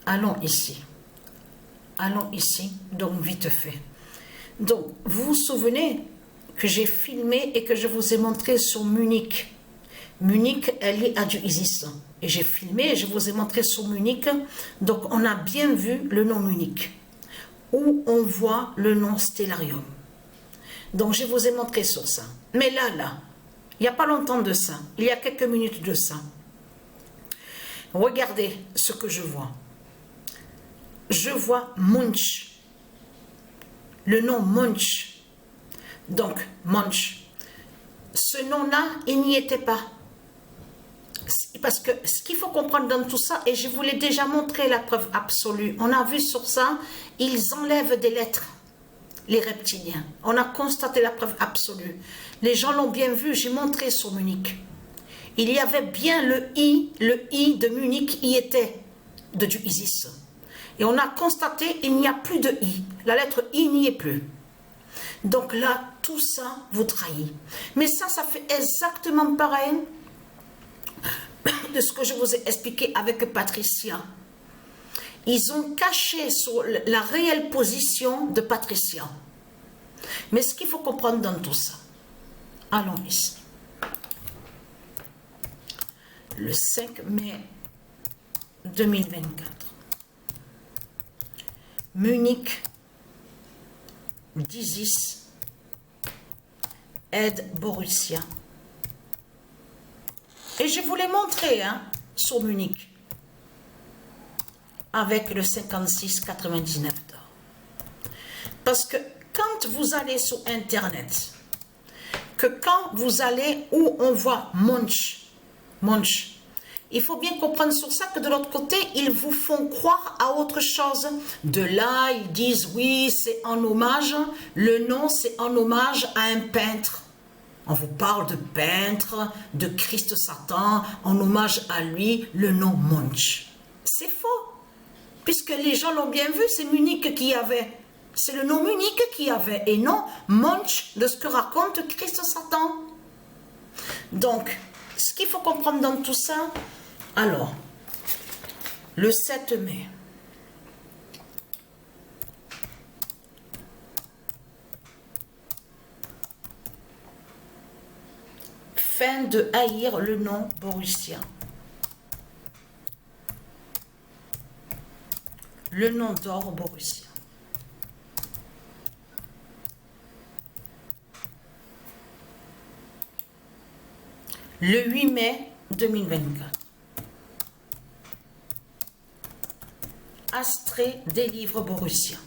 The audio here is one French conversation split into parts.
Allons ici. Allons ici, donc vite fait. Donc, vous vous souvenez que j'ai filmé et que je vous ai montré sur Munich. Munich est lié à du Isis. Et j'ai filmé et je vous ai montré sur Munich. Donc, on a bien vu le nom Munich, où on voit le nom Stellarium. Donc, je vous ai montré sur ça. Mais là, il n'y a pas longtemps de ça. Il y a quelques minutes de ça. Regardez ce que je vois. Je vois Munch. Le nom Munch. Donc, Munch. Ce nom-là, il n'y était pas. Parce que ce qu'il faut comprendre dans tout ça, et je vous l'ai déjà montré la preuve absolue, on a vu sur ça, ils enlèvent des lettres, les reptiliens. On a constaté la preuve absolue. Les gens l'ont bien vu, j'ai montré sur Munich. Il y avait bien le I de Munich, y était du Isis. Et on a constaté, il n'y a plus de I. La lettre I n'y est plus. Donc là, tout ça vous trahit. Mais ça fait exactement pareil de ce que je vous ai expliqué avec Patricia. Ils ont caché sur la réelle position de Patricia. Mais ce qu'il faut comprendre dans tout ça, allons ici. Le 5 mai 2024. Munich, d'Isis, aide Borussia. Et je vous l'ai montré sur Munich, avec le 56,99 $. Parce que quand vous allez sur Internet, que quand vous allez où on voit Munch, il faut bien comprendre sur ça que de l'autre côté, ils vous font croire à autre chose. De là, ils disent, oui, c'est en hommage, le nom, c'est en hommage à un peintre. On vous parle de peintre, de Christ Satan, en hommage à lui, le nom Munch. C'est faux. Puisque les gens l'ont bien vu, c'est Munich qui avait. C'est le nom Munich qui avait, et non Munch de ce que raconte Christ Satan. Donc, ce qu'il faut comprendre dans tout ça, alors, le 7 mai, fin de haïr le nom Borussia. Le nom d'or Borussia. Le 8 mai 2024. Astrée délivre Borussia.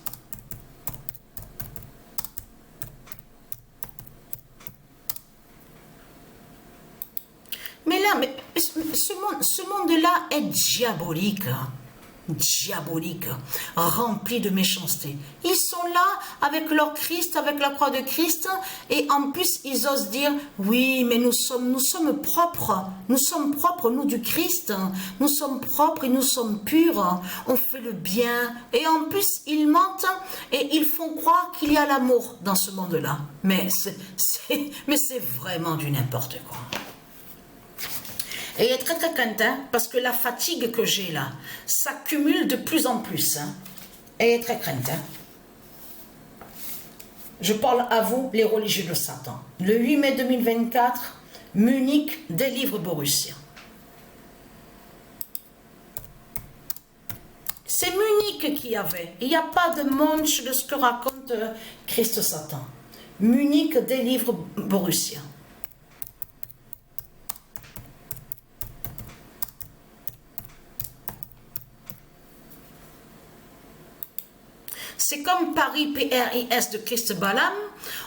Mais là, ce monde-là est diabolique. Diabolique, rempli de méchanceté. Ils sont là avec leur Christ, avec la croix de Christ, et en plus ils osent dire, oui, mais nous sommes propres, nous du Christ, nous sommes propres et nous sommes purs, on fait le bien, et en plus ils mentent et ils font croire qu'il y a l'amour dans ce monde-là. Mais c'est vraiment du n'importe quoi. Et il est très très craint, parce que la fatigue que j'ai là, ça cumule de plus en plus. Et il est très craint. Je parle à vous, les religieux de Satan. Le 8 mai 2024, Munich délivre Borussia. C'est Munich qui avait. Il n'y a pas de manche de ce que raconte Christ Satan. Munich délivre Borussia. C'est comme Paris PRIS de Christ Balaam,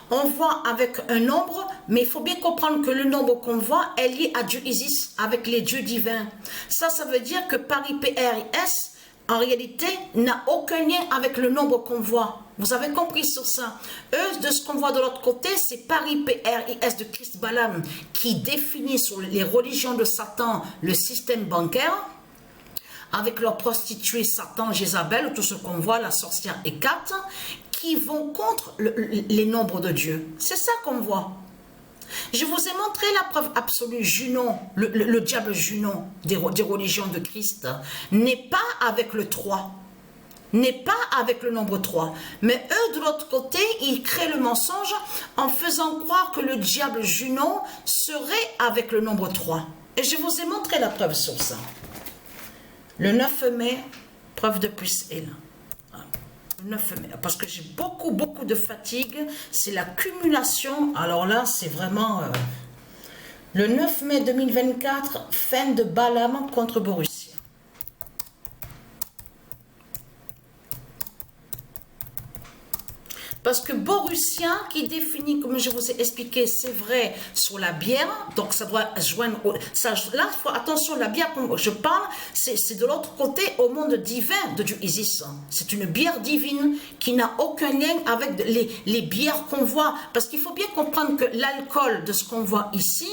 on voit avec un nombre, mais il faut bien comprendre que le nombre qu'on voit est lié à Dieu Isis, avec les dieux divins. Ça veut dire que Paris PRIS, en réalité, n'a aucun lien avec le nombre qu'on voit. Vous avez compris sur ça. Eux, de ce qu'on voit de l'autre côté, c'est Paris PRIS de Christ Balaam qui définit sur les religions de Satan le système bancaire, avec leurs prostituées Satan, Jézabel, tout ce qu'on voit, la sorcière Hécate, qui vont contre les nombres de Dieu. C'est ça qu'on voit. Je vous ai montré la preuve absolue. Junon, le diable Junon des religions de Christ, n'est pas avec le 3. N'est pas avec le nombre 3. Mais eux, de l'autre côté, ils créent le mensonge en faisant croire que le diable Junon serait avec le nombre 3. Et je vous ai montré la preuve sur ça. Le 9 mai, preuve de plus est là. Le 9 mai, parce que j'ai beaucoup de fatigue. C'est l'accumulation. Alors là, c'est vraiment... le 9 mai 2024, fin de Balaam contre Borussia. Parce que Borussia, qui définit, comme je vous ai expliqué, c'est vrai, sur la bière, donc ça doit joindre... là, attention, la bière dont je parle, c'est de l'autre côté, au monde divin de Dieu Isis. C'est une bière divine qui n'a aucun lien avec les bières qu'on voit. Parce qu'il faut bien comprendre que l'alcool de ce qu'on voit ici,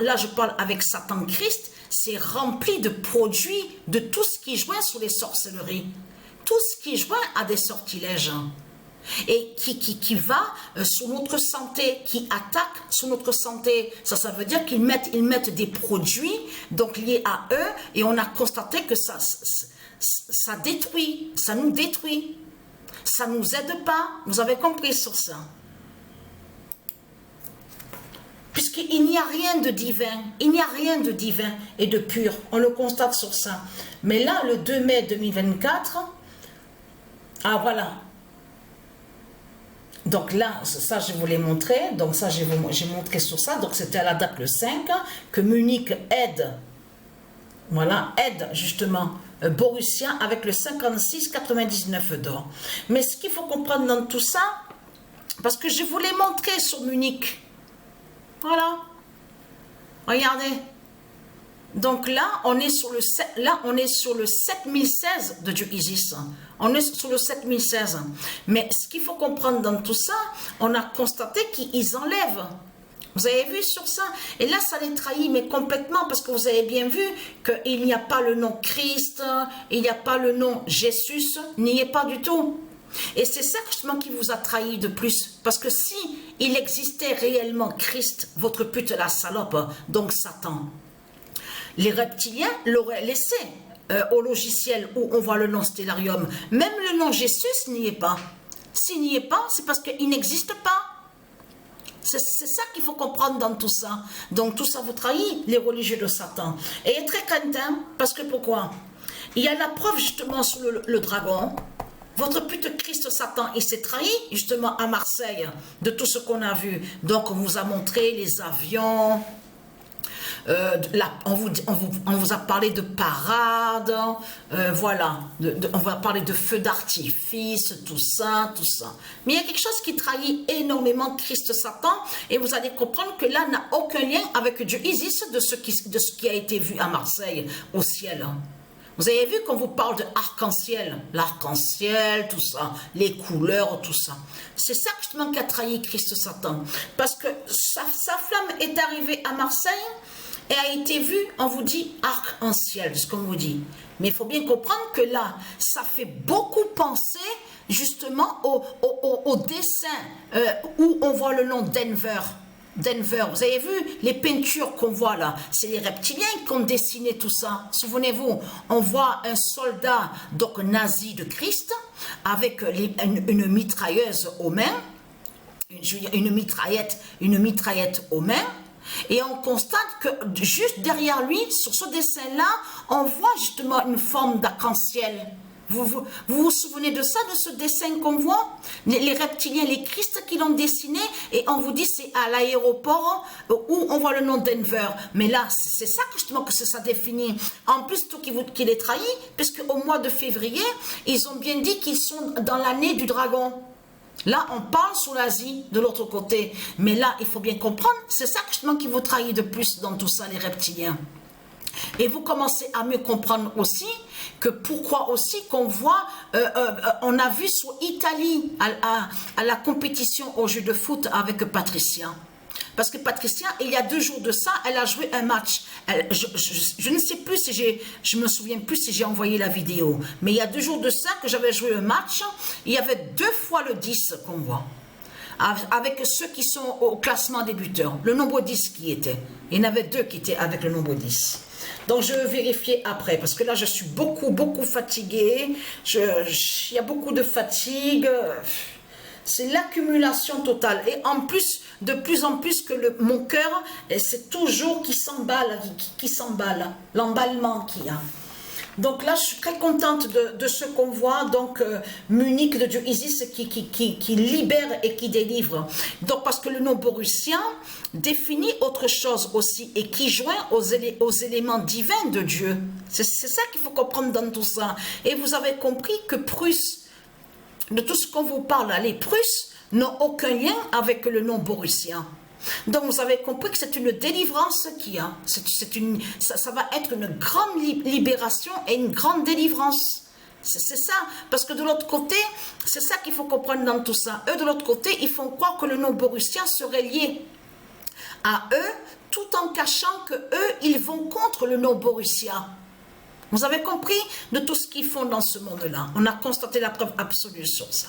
là je parle avec Satan Christ, c'est rempli de produits, de tout ce qui joint sur les sorcelleries. Tout ce qui joint à des sortilèges. Et qui va sur notre santé, qui attaque sur notre santé. Ça veut dire qu'ils mettent des produits donc liés à eux, et on a constaté que ça détruit, ça nous détruit, ça ne nous aide pas. Vous avez compris sur ça? Puisqu'il n'y a rien de divin, il n'y a rien de divin et de pur, on le constate sur ça. Mais là, le 2 mai 2024, ah voilà. Donc là, ça je vous l'ai montré, donc ça j'ai montré sur ça, donc c'était à la date le 5, que Munich aide, voilà, aide justement Borussia avec le 56,99 d'or. Mais ce qu'il faut comprendre dans tout ça, parce que je vous l'ai montré sur Munich, voilà, regardez. Donc là, on est sur le 7016 de Dieu Isis. On est sur le 7016. Mais ce qu'il faut comprendre dans tout ça, on a constaté qu'ils enlèvent. Vous avez vu sur ça? Et là, ça les trahit, mais complètement, parce que vous avez bien vu qu'il n'y a pas le nom Christ, il n'y a pas le nom Jésus, n'y est pas du tout. Et c'est ça justement qui vous a trahi de plus. Parce que si il existait réellement Christ, votre pute la salope, donc Satan, les reptiliens l'auraient laissé au logiciel où on voit le nom Stellarium. Même le nom Jésus n'y est pas. S'il n'y est pas, c'est parce qu'il n'existe pas. C'est ça qu'il faut comprendre dans tout ça. Donc tout ça vous trahit, les religieux de Satan. Et très craintin, parce que pourquoi? Il y a la preuve justement sur le dragon. Votre pute Christ Satan, il s'est trahi justement à Marseille de tout ce qu'on a vu. Donc on vous a montré les avions... on vous a parlé de parade, voilà, on va parler de feux d'artifice, tout ça. Mais il y a quelque chose qui trahit énormément Christ Satan, et vous allez comprendre que là n'a aucun lien avec Dieu Isis de ce qui a été vu à Marseille, au ciel. Vous avez vu qu'on vous parle de arc-en-ciel, l'arc-en-ciel, tout ça, les couleurs, tout ça. C'est ça justement qui a trahi Christ Satan. Parce que sa flamme est arrivée à Marseille, et a été vu, on vous dit arc-en-ciel, ce qu'on vous dit. Mais il faut bien comprendre que là, ça fait beaucoup penser justement au dessin où on voit le nom Denver. Denver, vous avez vu les peintures qu'on voit là, c'est les reptiliens qui ont dessiné tout ça. Souvenez-vous, on voit un soldat donc nazi de Christ avec une mitrailleuse aux mains, une mitraillette aux mains. Et on constate que juste derrière lui, sur ce dessin-là, on voit justement une forme d'arc-en-ciel. Vous vous souvenez de ça, de ce dessin qu'on voit? Les reptiliens, les Christ qui l'ont dessiné, et on vous dit c'est à l'aéroport où on voit le nom Denver. Mais là, c'est ça justement que ça définit. En plus, tout qui les trahit, puisque au mois de février, ils ont bien dit qu'ils sont dans l'année du dragon. Là, on parle sur l'Asie, de l'autre côté. Mais là, il faut bien comprendre, c'est ça justement qui vous trahit de plus dans tout ça, les reptiliens. Et vous commencez à mieux comprendre aussi que pourquoi aussi qu'on voit, on a vu sur Italie à la compétition au jeu de foot avec Patricia. Parce que Patricia, il y a 2 jours de ça, elle a joué un match. Je ne sais plus si je me souviens plus si j'ai envoyé la vidéo. Mais il y a 2 jours de ça que j'avais joué un match. Il y avait 2 fois le 10 qu'on voit. avec ceux qui sont au classement des buteurs. Le nombre 10 qui était. Il y en avait 2 qui étaient avec le nombre 10. Donc, je vais vérifier après, parce que là, je suis beaucoup fatiguée. Il y a beaucoup de fatigue. C'est l'accumulation totale. Et en plus, de plus en plus que mon cœur, c'est toujours qui s'emballe, qui s'emballe. L'emballement qu'il y a. Donc là, je suis très contente de ce qu'on voit. Donc, Munich de Dieu Isis qui libère et qui délivre. Donc, parce que le nom borussien définit autre chose aussi et qui joint aux éléments divins de Dieu. C'est ça qu'il faut comprendre dans tout ça. Et vous avez compris que Prusse, de tout ce qu'on vous parle, les Prusses n'ont aucun lien avec le nom borussien. Donc vous avez compris que c'est une délivrance qu'il y a. Ça va être une grande libération et une grande délivrance. C'est ça. Parce que de l'autre côté, c'est ça qu'il faut comprendre dans tout ça. Eux, de l'autre côté, ils font croire que le nom borussien serait lié à eux, tout en cachant que eux, ils vont contre le nom borussien. Vous avez compris de tout ce qu'ils font dans ce monde-là. On a constaté la preuve absolue sur ça.